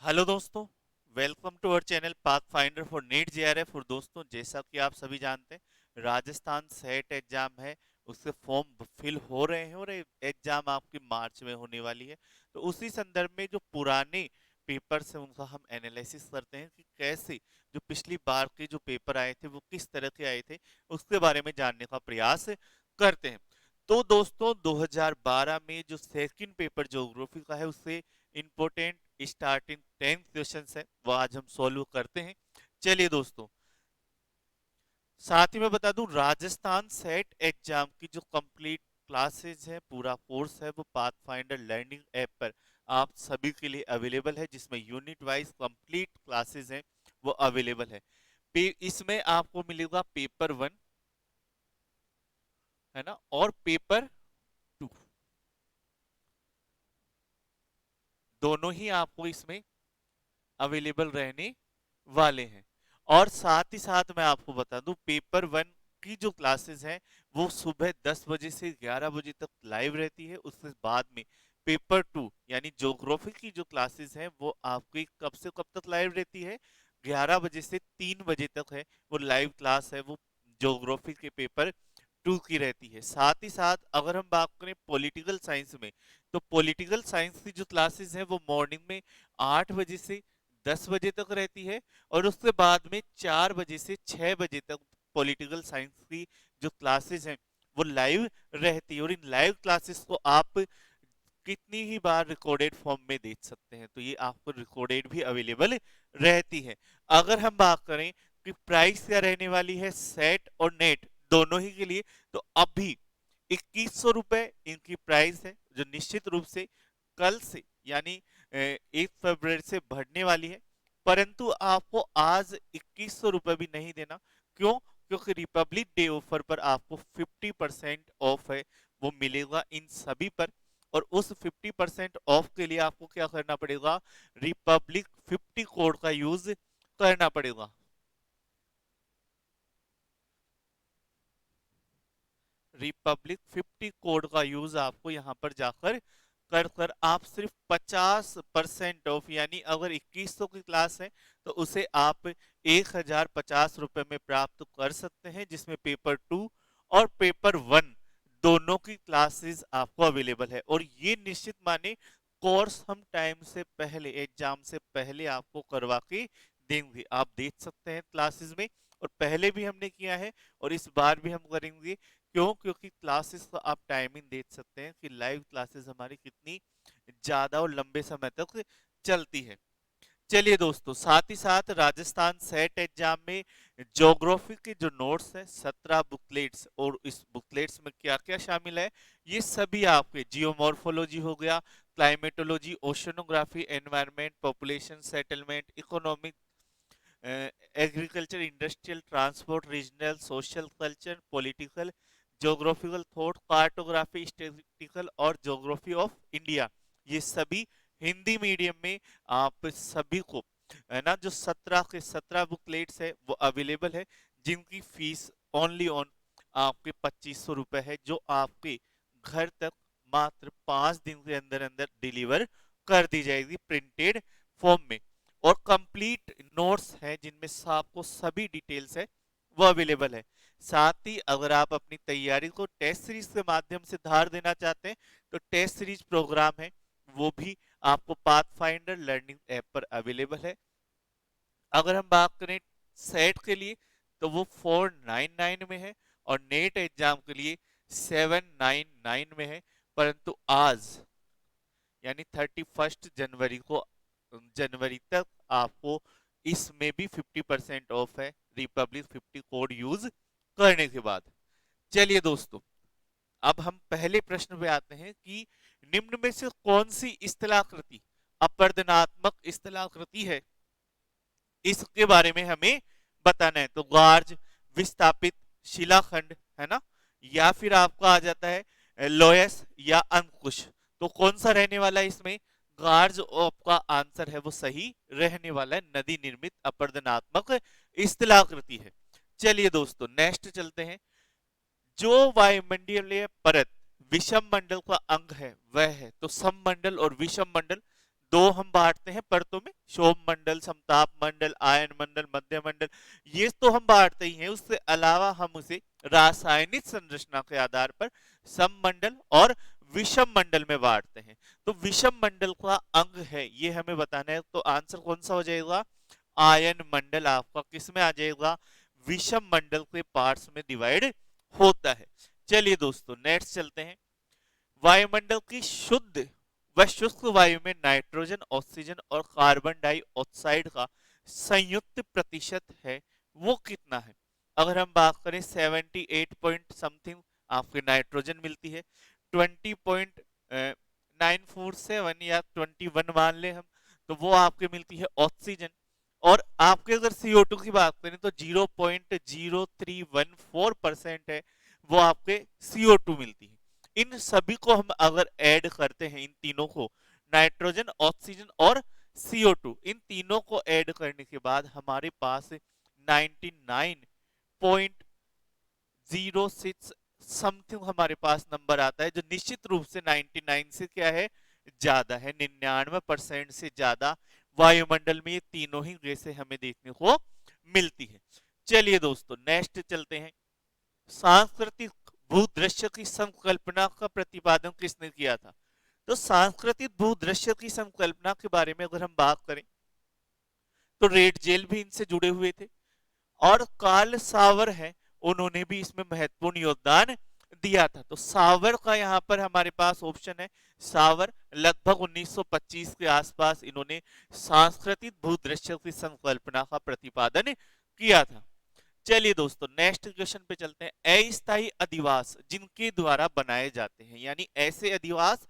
Hello दोस्तों, welcome to our channel path finder for NEET JRF. और दोस्तों, जैसा कि आप सभी जानते हैं, राजस्थान सेट एग्जाम है, उसके फॉर्म फिल हो रहे हैं और एग्जाम आपकी मार्च में होने वाली है। तो उसी संदर्भ में जो पुराने पेपर्स हैं उनका हम एनालिसिस करते हैं कि कैसे जो पिछली बार के जो पेपर आए थे वो किस तरह के आए थे, उसके बारे में जानने का प्रयास करते हैं। तो दोस्तों, 2012 में जो सेकंड पेपर ज्योग्राफी का है उससे इंपॉर्टेंट स्टार्टिंग 10 क्वेश्चंस है, वो आज हम सॉल्व करते हैं। चलिए दोस्तों, साथ ही मैं बता दूं, राजस्थान सेट एग्जाम की जो कंप्लीट क्लासेज है, पूरा कोर्स है, वो पाथ फाइंडर लर्निंग ऐप पर आप सभी के लिए अवेलेबल है, जिसमें यूनिट वाइज कंप्लीट क्लासेज हैं वो अवेलेबल है। इसमें आपको मिलेगा पेपर 1, है ना, और पेपर 2, दोनों ही आपको इसमें अवेलेबल रहने वाले हैं। और साथ ही साथ मैं आपको बता दूं, पेपर 1 की जो क्लासेस हैं वो सुबह 10 बजे से 11 बजे तक लाइव रहती है। उसके बाद में पेपर 2 यानी ज्योग्राफी की जो क्लासेस हैं वो आपकी कब से कब तक लाइव रहती है, 11 बजे से 3 बजे तक है वो लाइव क्लास है, वो ज्योग्राफी के पेपर 2 की रहती है। साथ ही साथ अगर हम बात करें पॉलिटिकल साइंस में, तो पॉलिटिकल साइंस की जो क्लासेस हैं वो मॉर्निंग में 8 बजे से 10 बजे तक रहती है, और उसके बाद में 4 बजे से 6 बजे तक पॉलिटिकल साइंस की जो क्लासेस हैं वो लाइव रहती है। और इन लाइव क्लासेस को आप कितनी ही बार रिकॉर्डेड फॉर्म में देख सकते हैं, तो ये आपको रिकॉर्डेड भी अवेलेबल रहती है। अगर हम बात करें कि प्राइस क्या रहने वाली है सेट और नेट दोनों ही के लिए, तो अभी 2100 रुपए इनकी प्राइस है, जो निश्चित रूप से कल से यानी 1 फरवरी से बढ़ने वाली है। परंतु आपको आज 2100 रुपए भी नहीं देना। क्यों? क्योंकि रिपब्लिक डे ऑफर पर आपको 50% ऑफ है, वो मिलेगा इन सभी पर। और उस 50% ऑफ के लिए आपको क्या करना पड़ेगा, रिपब्लिक 50 कोड का यूज करना पड़ेगा। रिपब्लिक 50 कोड का यूज आपको यहां पर जाकर कर कर आप सिर्फ 50% ऑफ, यानी अगर 2100 की क्लास है तो उसे आप 1050 रुपए में प्राप्त कर सकते हैं, जिसमें पेपर 2 और पेपर 1 दोनों की क्लासेस आपको अवेलेबल है। और ये निश्चित माने कोर्स हम टाइम से पहले, एग्जाम से पहले आपको करवा के देंगे। आप देख सकते हैं क्लासेस में, और पहले भी हमने किया है और इस बार भी हम करेंगे। क्यों? क्योंकि क्लासेस का आप टाइमिंग देख सकते हैं कि लाइव क्लासेस हमारी कितनी ज्यादा और लंबे समय तक चलती है। चलिए दोस्तों, साथ ही साथ राजस्थान सेट एग्जाम में ज्योग्राफी के जो नोट्स हैं, 17 बुकलेट्स, और इस बुकलेट्स में क्या क्या शामिल है, ये सभी आपके जियोमॉर्फोलॉजी हो गया, climatology, oceanography, environment, population, settlement, economic, agriculture, industrial, transport, regional, social, culture, political, geographical thought, cartography, statistical और ज्योग्राफी ऑफ इंडिया, ये सभी हिंदी मीडियम में आप सभी को, है ना, जो 17 के 17 बुकलेट्स है वो अवेलेबल है, जिनकी फीस ओनली ऑन आपके 2500 रुपए है, जो आपके घर तक मात्र 5 दिन के अंदर अंदर डिलीवर कर दी जाएगी प्रिंटेड फॉर्म में। और कंप्लीट नोट्स है जिनमें आपको सभी डिटेल्स है वो अवेलेबल है। साथ ही अगर आप अपनी तैयारी को टेस्ट सीरीज के माध्यम से धार देना चाहते हैं, तो टेस्ट सीरीज प्रोग्राम है वो भी आपको पाथ फाइंडर लर्निंग ऐप पर अवेलेबल है। अगर हम बात करें सेट के लिए, तो वो 499 में है, और नेट एग्जाम के लिए 799 में है। परंतु आज यानी 31 जनवरी तक आपको इसमें भी 50% ऑफ है, रिपब्लिक 50 कोड यूज करने के बाद। चलिए दोस्तों, अब हम पहले प्रश्न पे आते हैं कि निम्न में से कौन सी स्थलाकृति अपवर्तनात्मक स्थलाकृति है, इसके बारे में हमें बताना है। तो गार्ज, विस्थापित, शिलाखंड, है ना, या फिर आपका आ जाता है लोयस या अंकुश। तो कौन सा रहने वाला है इसमें? गार्ज आपका आंसर है वो सही रहने वाला है, नदी निर्मित अपवर्तनात्मक स्थलाकृति है। चलिए दोस्तों, नेक्स्ट चलते हैं। जो वायुमंडलीय परत विषम मंडल का अंग है वह है, तो सममंडल और विषम मंडल दो हम बांटते हैं परतों में, सोम मंडल, समताप मंडल, आयन मंडल, मध्य मंडल, ये तो हम बांटते ही हैं। उससे अलावा हम उसे रासायनिक संरचना के आधार पर सममंडल और विषम मंडल में बांटते हैं। तो विषम मंडल का अंग है ये हमें बताना है, तो आंसर कौन सा हो जाएगा? आयन मंडल आपका किस में आ जाएगा? विषम मंडल के पार्ट्स में डिवाइड होता है। चलिए दोस्तों नेक्स्ट चलते हैं। वायुमंडल की शुद्ध व शुष्क वायु में नाइट्रोजन, ऑक्सीजन और कार्बन डाइऑक्साइड का संयुक्त प्रतिशत है वो कितना है? अगर हम बात करें 78 पॉइंट समथिंग आपके नाइट्रोजन मिलती है, 20.947 या 21 मान ले हम, तो वो आपके मिलती है ऑक्सीजन। और आपके अगर CO2 की बात करें तो 0.0314% है वो आपके CO2 मिलती है। इन सभी को हम अगर ऐड करते हैं, इन तीनों को, नाइट्रोजन, ऑक्सीजन और CO2, इन तीनों को ऐड करने के बाद हमारे पास 99.06 समथिंग हमारे पास नंबर आता है, जो निश्चित रूप से 99 से क्या है? ज्यादा है। 99% से ज्यादा वायुमंडल में ये तीनों ही गैसें हमें देखने को मिलती है। चलिए दोस्तों नेक्स्ट चलते हैं। सांस्कृतिक भूदृश्य की संकल्पना का प्रतिपादन किसने किया था? तो सांस्कृतिक भूदृश्य की संकल्पना के बारे में अगर हम बात करें तो रेड जेल भी इनसे जुड़े हुए थे, और कार्ल सावर है, उन्होंने भी इसमें महत्वपूर्ण योगदान दिया था। तो सावर का यहाँ पर हमारे पास ऑप्शन है। सावर लगभग 1925 के आसपास इन्होंने सांस्कृतिक भूदृश्य की संकल्पना का प्रतिपादन किया था। चलिए दोस्तों नेक्स्ट क्वेश्चन पे चलते हैं। अस्थायी अधिवास जिनके द्वारा बनाए जाते हैं, यानी ऐसे अधिवास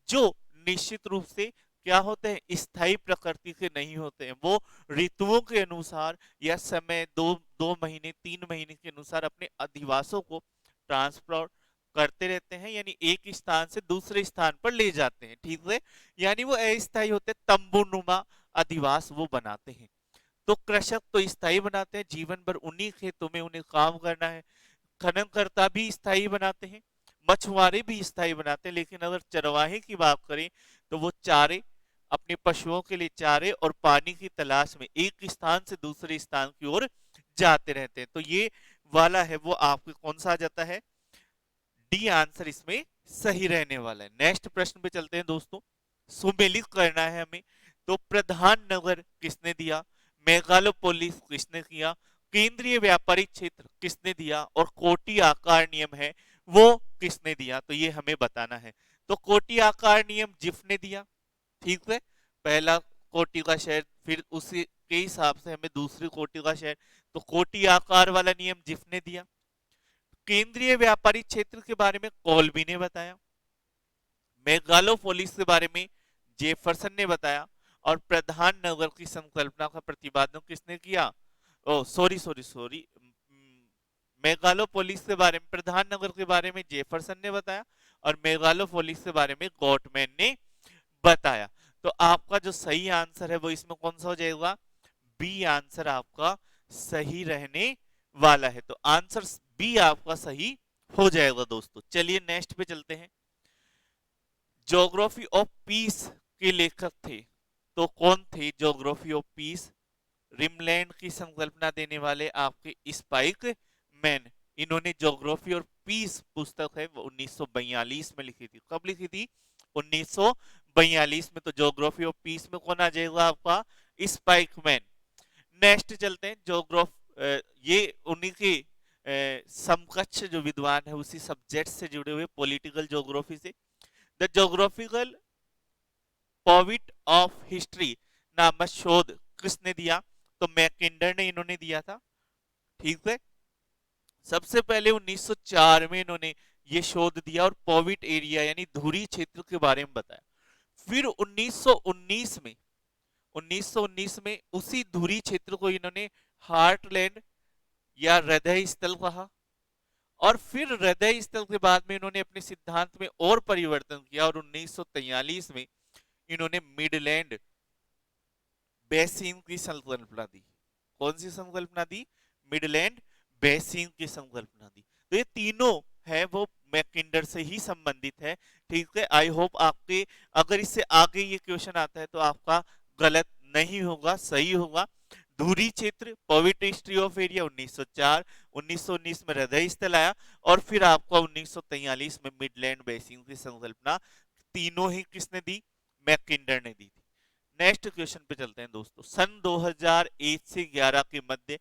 जो निश्चित रूप से क्या होते हैं? स्थायी प्रकृति के नहीं होते हैं। वो ऋतुओं के अनुसार या समय, दो दो महीने 3 महीने के अनुसार अपने अधिवासों को ट्रांसपोर्ट करते रहते हैं, यानी एक स्थान से दूसरे स्थान पर ले जाते हैं। ठीक है, यानी वो अस्थायी होते हैं, तंबूनुमा अधिवास वो बनाते हैं। तो कृषक तो स्थायी बनाते हैं, जीवन भर उन्हीं खेतों में उन्हें काम करना है। खननकर्ता भी स्थायी बनाते हैं, मछुआरे भी स्थायी बनाते हैं। लेकिन अगर चरवाहे की बात करें तो वो चारे, अपने पशुओं के लिए चारे और पानी की तलाश में एक स्थान से दूसरे स्थान की ओर जाते रहते हैं। तो ये वाला है वो आपको कौन सा आ जाता है? डी आंसर इसमें सही रहने वाला है। नेक्स्ट प्रश्न पे चलते हैं दोस्तों। सुमेलित करना है हमें। तो प्रधान नगर किसने दिया? मेगालोपोलिस किसने किया? केंद्रीय व्यापारिक क्षेत्र किसने दिया? और कोटि आकार नियम है वो किसने दिया? तो ये हमें बताना है। तो कोटि आकार नियम जिफ ने दिया। ठीक है, पहला कोटि का शहर, फिर उसी के हिसाब से हमें दूसरी कोटि का शहर, तो कोटि आकार वाला नियम जिफ ने दिया। केंद्रीय व्यापारिक क्षेत्र के बारे में कॉल्बी ने बताया। मेगालोपोलिस के बारे में जेफरसन ने बताया। और प्रधान नगर की संकल्पना का प्रतिपादन किसने किया? ओ सॉरी सॉरी सॉरी, मेगालोपोलिस के बारे में, प्रधान नगर के बारे में जेफरसन ने बताया, और मेगालोपोलिस के बारे में गॉटमैन ने बताया। तो आपका जो सही आंसर है वो इसमें कौन सा हो जाएगा? बी आंसर आपका सही रहने वाला है। तो आंसर बी आपका सही हो जाएगा दोस्तों। चलिए नेक्स्ट पे चलते हैं। ज्योग्राफी ऑफ पीस के लेखक थे, तो कौन थे ज्योग्राफी ऑफ पीस? रिमलैंड की संकल्पना देने वाले आपके स्पाइक मैन, इन्होंने ज्योग्राफी और पीस पुस्तक है वो 1942 में लिखी थी। कब लिखी थी? 1942 में। तो ज्योग्राफी ऑफ पीस में कौन आ जाएगा आपका? Spike man. नेक्स्ट चलते हैं। ये उन्हीं के समकक्ष जो विद्वान है उसी सब्जेक्ट से जुड़े हुए, पॉलिटिकल ज्योग्राफी से। द ज्योग्राफिकल पॉविट ऑफ हिस्ट्री नामक शोध किसने दिया? तो मैकिंडर ने इन्होंने दिया था। ठीक है, सबसे पहले 1904 में इन्होंने ये शोध दिया और पॉविट एरिया यानी धुरी क्षेत्र के बारे में बताया। फिर 1919 में उसी धुरी क्षेत्र को इन्होंने हार्टलैंड या हृदय स्थल कहा। और फिर हृदय स्थल के बाद में इन्होंने अपने सिद्धांत में और परिवर्तन किया, और 1943 में इन्होंने मिडलैंड बेसिन की संकल्पना दी। कौन सी संकल्पना दी? मिडलैंड बेसिन की संकल्पना दी। तो ये तीनों है वो मैकिंडर से ही संबंधित है। ठीक है, आई होप आपके अगर इससे आगे ये क्वेश्चन आता है तो आपका गलत नहीं होगा, सही होगा। धुरी क्षेत्र, पोविट्री हिस्ट्री ऑफ एरिया 1904, 1919 में हृदय स्थल आया और फिर आपको 1943 में मिडलैंड बेसिन की संकल्पना तीनों ही किसने दी? मैकिंडर ने दी थी। नेक्स्ट क्वेश्चन पे चलते हैं दोस्तों। सन 2001 से 11 के मध्य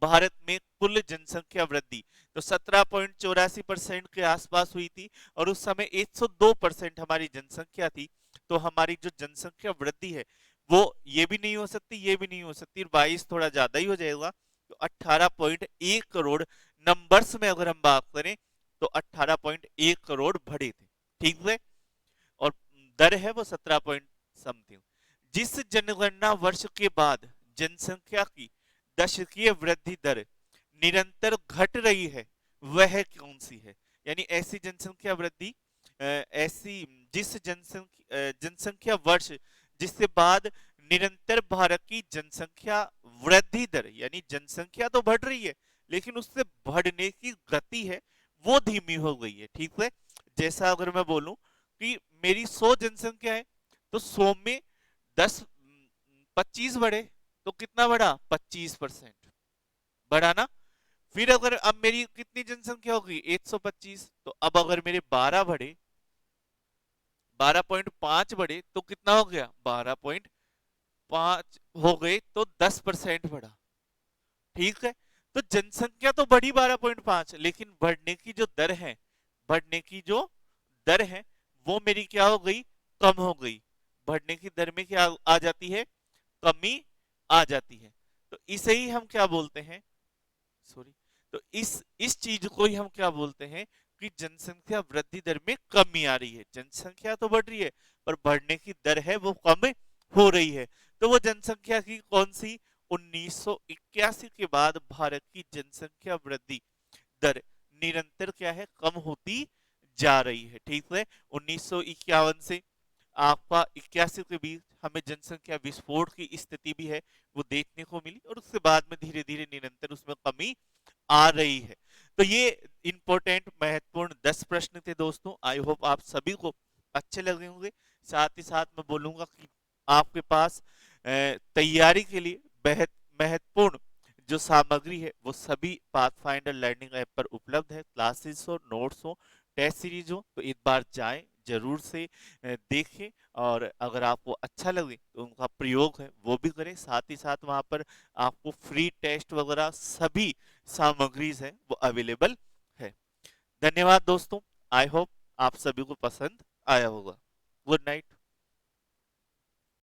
भारत में कुल जनसंख्या वृद्धि तो 17.84% के आसपास हुई थी और उस समय 102% हमारी जनसंख्या थी। तो हमारी जो जनसंख्या वृद्धि है वो ये भी नहीं हो सकती, ये भी नहीं हो सकती, 22 थोड़ा ज्यादा ही हो जाएगा। तो 18.1 करोड़ नंबर्स में अगर हम बात करें तो 18.1 करोड़ बढ़े थे। ठीक है, और दर है वो 17 पॉइंट समथिंग। जिस जनगणना वर्ष के बाद जनसंख्या की दशकीय वृद्धि दर निरंतर घट रही है वह कौन सी है? यानी ऐसी जनसंख्या वृद्धि ऐसी जिस जनसंख्या वर्ष जिसके बाद निरंतर भारत की जनसंख्या वृद्धि दर, यानी जनसंख्या तो बढ़ रही है लेकिन उससे बढ़ने की गति है वो धीमी हो गई है। ठीक है, जैसा अगर मैं बोलूं कि मेरी 100 जनसंख्या है तो 100 में 10 25 बढ़े तो कितना बढ़ा? 25% बढ़ा ना। फिर अगर अब मेरी कितनी जनसंख्या होगी? 125, तो अब अगर मेरे 12 बढ़े, 12.5 बढ़े तो कितना हो गया? 12.5 हो गए तो 10% बढ़ा। ठीक है, तो जनसंख्या तो बढ़ी 12.5 लेकिन बढ़ने की जो दर है, बढ़ने की जो दर है वो मेरी क्या हो गई? कम हो गई। बढ़ने की दर में क्या आ जाती है? कमी आ जाती है। तो इसे ही हम क्या बोलते हैं? सॉरी, तो इस चीज को ही हम क्या बोलते हैं कि जनसंख्या वृद्धि दर में कमी आ रही है। जनसंख्या तो बढ़ रही है पर बढ़ने की दर है वो कम हो रही है। तो वो जनसंख्या की कौन सी? 1981 के बाद भारत की जनसंख्या वृद्धि दर निरंतर क्या है? कम होती जा रही है। ठीक है, 1951 से आपका 81 के बीच हमें जनसंख्या विस्फोट की स्थिति भी है वो देखने को मिली और उसके बाद में धीरे धीरे निरंतर उसमें कमी आ रही है। तो ये इंपॉर्टेंट महत्वपूर्ण 10 प्रश्न थे दोस्तों। आई होप आप सभी को अच्छे लगे होंगे। साथ ही साथ मैं बोलूंगा कि आपके पास तैयारी के लिए बेहद महत्वपूर्ण जो सामग्री है वो सभी पाथफाइंडर लर्निंग ऐप पर उपलब्ध है। क्लासेस हो, नोट्स हो, टेस्ट सीरीज हो, तो एक बार जाएं जरूर से देखें और अगर आपको अच्छा लगे तो उनका प्रयोग है वो भी करें। साथ ही साथ वहां पर आपको फ्री टेस्ट वगैरह सभी सामग्रीज है वो अवेलेबल है। धन्यवाद दोस्तों, आई होप आप सभी को पसंद आया होगा। Good night.